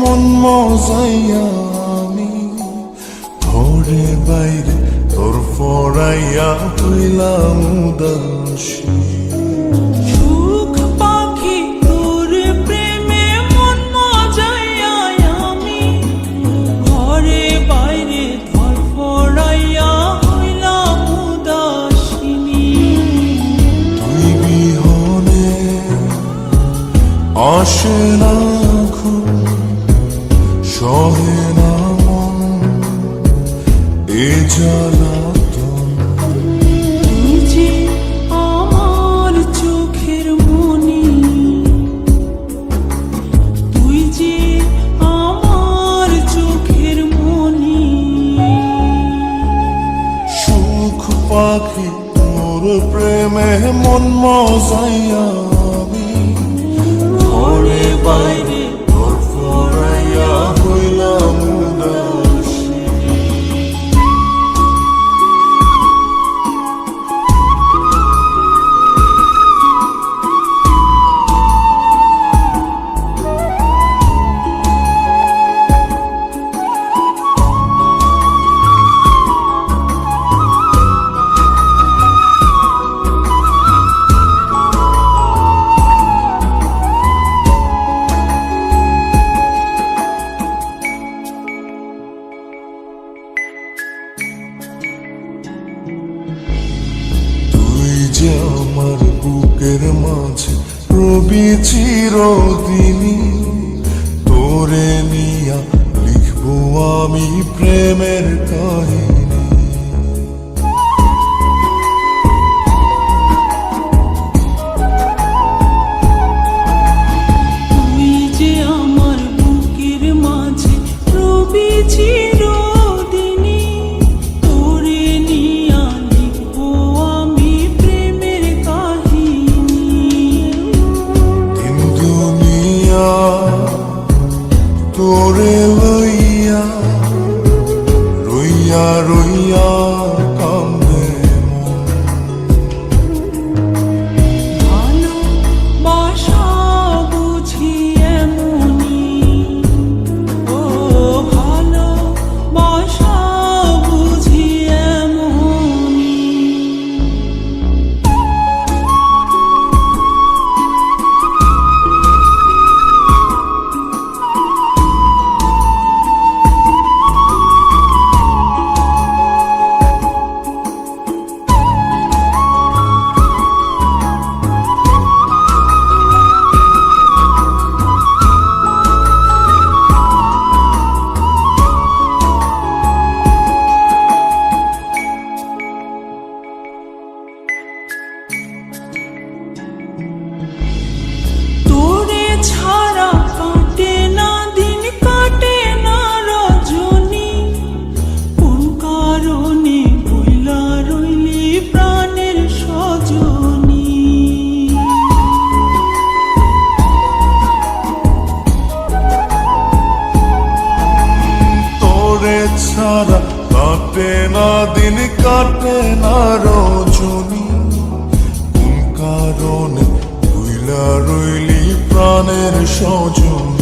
মন মজাইয়া আমি ঘরে বাইরে তোর ফরাইয়া হইলাম উদাসী। সুখ পাখি তোর প্রেমে মন মজাইয়া আমি ঘরে বাইরে ধরফরাইয়া হইলাম উদাসিনী। তুই বিহনে আসে না ঘুম, সহে না মন এ জ্বালাতন। তুই যে আমার চোখের মনি, তুই যে আমার চোখের মনি। সুখ পাখি তোর প্রেমে মন মজাইয়া আমি ঘরে বাইরে তোর ফরাইয়া হইলাম উদাসী। তুই যে আমার বুকের মাঝে রবি চিরদিনই, তোরে নিয়া লিখবো আমি প্রেমের কাহিনী। তুই যে আমার বুকের মাঝে রবি চিরদিনই, তোরে নিয়া লিখবো আমি প্রেমের কাহিনী। দিন দুনিয়া তোরে লইয়া রইয়া রইয়া কান্দে মন। ভালোবাসা বুঝি এমনি, ও ভালোবাসা বুঝি এমনি। তোরে ছাড়া কাটে না দিন, কাটে না রজনী। কোন কারণে বইলা রইলি প্রাণের সজনী। তোরে ছাড়া কাটে না দিন, কাটে না রজনী। কোন কারণে ভুইলা রইলি প্রাণের সজন।